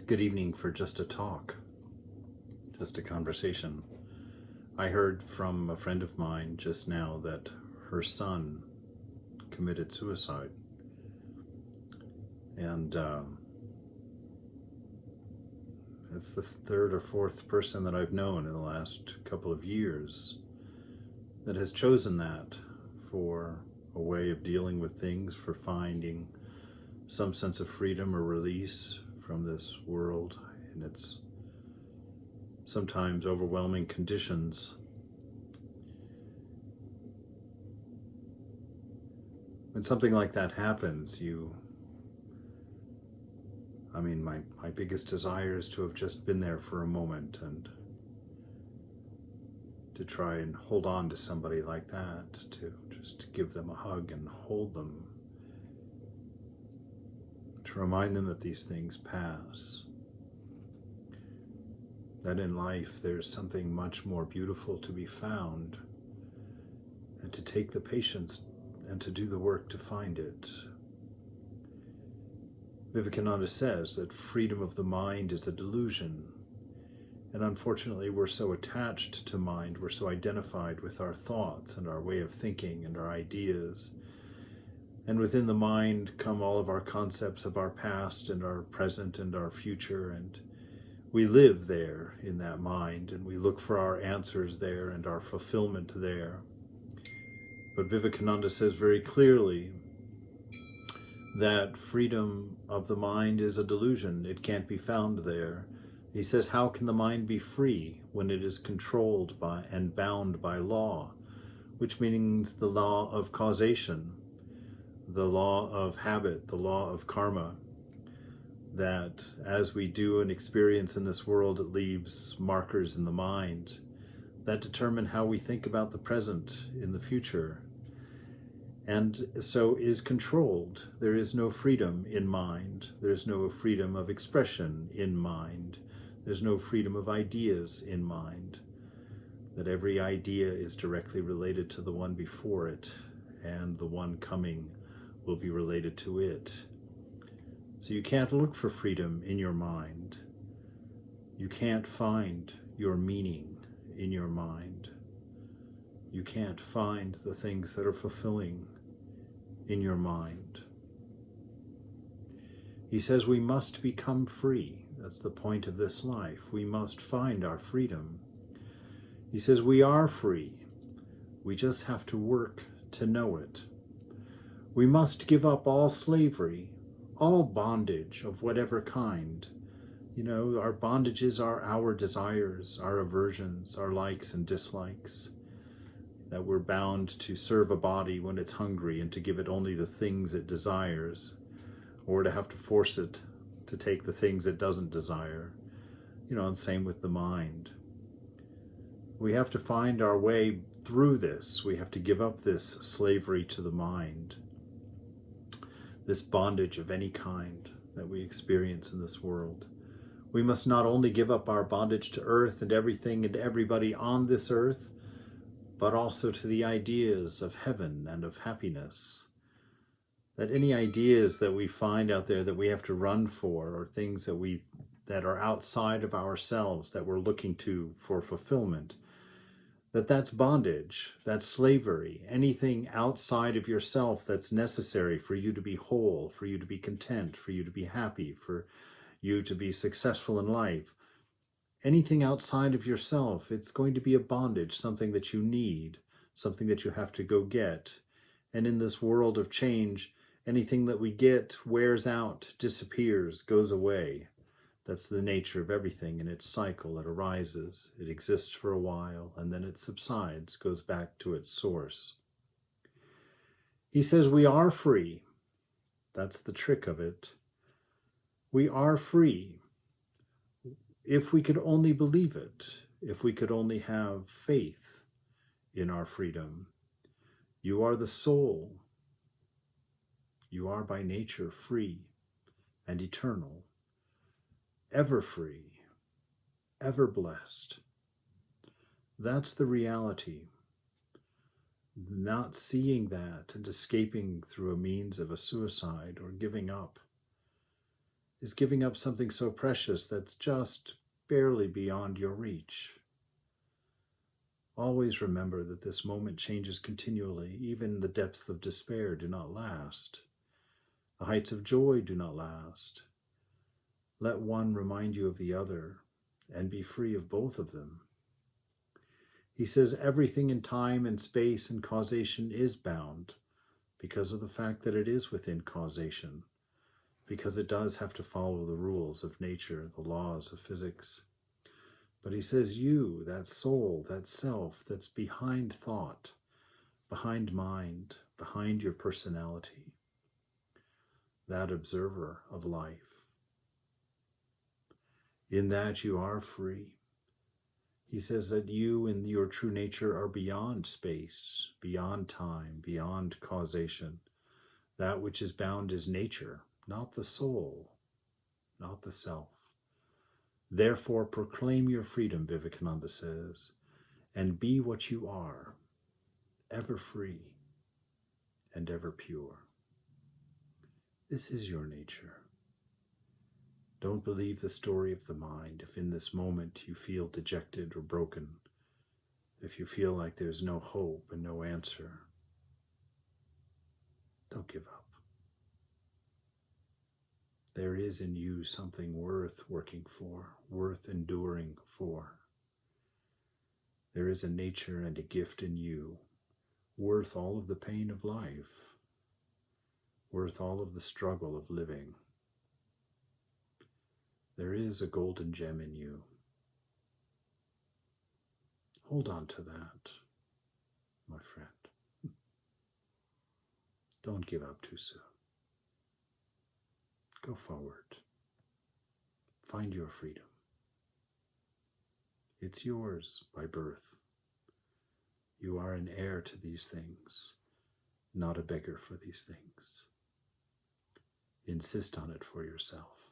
Good evening for just a talk, just a conversation. I heard from a friend of mine just now that her son committed suicide. And it's the third or fourth person that I've known in the last couple of years that has chosen that for a way of dealing with things, for finding some sense of freedom or release from this world and its sometimes overwhelming conditions. When something like that happens, my biggest desire is to have just been there for a moment and to try and hold on to somebody like that, to just give them a hug and hold them, to remind them that these things pass, that in life there's something much more beautiful to be found, and to take the patience and to do the work to find it. Vivekananda says that freedom of the mind is a delusion, and unfortunately we're so attached to mind, we're so identified with our thoughts and our way of thinking and our ideas, and within the mind come all of our concepts of our past and our present and our future, and we live there in that mind, and we look for our answers there and our fulfillment there. But Vivekananda says very clearly that freedom of the mind is a delusion. It can't be found there. He says, how can the mind be free when it is controlled by and bound by law, which means the law of causation, the law of habit, the law of karma, that as we do an experience in this world, it leaves markers in the mind that determine how we think about the present in the future. And so is controlled. There is no freedom in mind. There's no freedom of expression in mind. There's no freedom of ideas in mind. That every idea is directly related to the one before it, and the one coming will be related to it. So you can't look for freedom in your mind. You can't find your meaning in your mind. You can't find the things that are fulfilling in your mind. He says we must become free. That's the point of this life. We must find our freedom. He says we are free. We just have to work to know it. We must give up all slavery, all bondage of whatever kind. Our bondages are our desires, our aversions, our likes and dislikes. That we're bound to serve a body when it's hungry and to give it only the things it desires, or to have to force it to take the things it doesn't desire. And same with the mind. We have to find our way through this. We have to give up this slavery to the mind, this bondage of any kind that we experience in this world. We must not only give up our bondage to earth and everything and everybody on this earth, but also to the ideas of heaven and of happiness. That any ideas that we find out there that we have to run for, or things that are outside of ourselves that we're looking to for fulfillment, that's bondage, that's slavery. Anything outside of yourself that's necessary for you to be whole, for you to be content, for you to be happy, for you to be successful in life. Anything outside of yourself, it's going to be a bondage, something that you need, something that you have to go get. And in this world of change, anything that we get wears out, disappears, goes away. That's the nature of everything in its cycle. It arises, it exists for a while, and then it subsides, goes back to its source. He says we are free. That's the trick of it. We are free. If we could only believe it, if we could only have faith in our freedom. You are the soul. You are by nature free and eternal, ever free, ever blessed. That's the reality. Not seeing that and escaping through a means of a suicide or giving up is giving up something so precious that's just barely beyond your reach. Always remember that this moment changes continually. Even the depths of despair do not last. The heights of joy do not last. Let one remind you of the other, and be free of both of them. He says everything in time and space and causation is bound because of the fact that it is within causation, because it does have to follow the rules of nature, the laws of physics. But he says you, that soul, that self that's behind thought, behind mind, behind your personality, that observer of life, in that you are free. He says that you in your true nature are beyond space, beyond time, beyond causation. That which is bound is nature, not the soul, not the self. Therefore, proclaim your freedom, Vivekananda says, and be what you are, ever free and ever pure. This is your nature. Don't believe the story of the mind if in this moment you feel dejected or broken, if you feel like there's no hope and no answer. Don't give up. There is in you something worth working for, worth enduring for. There is a nature and a gift in you, worth all of the pain of life, worth all of the struggle of living. There is a golden gem in you. Hold on to that, my friend. Don't give up too soon. Go forward. Find your freedom. It's yours by birth. You are an heir to these things, not a beggar for these things. Insist on it for yourself.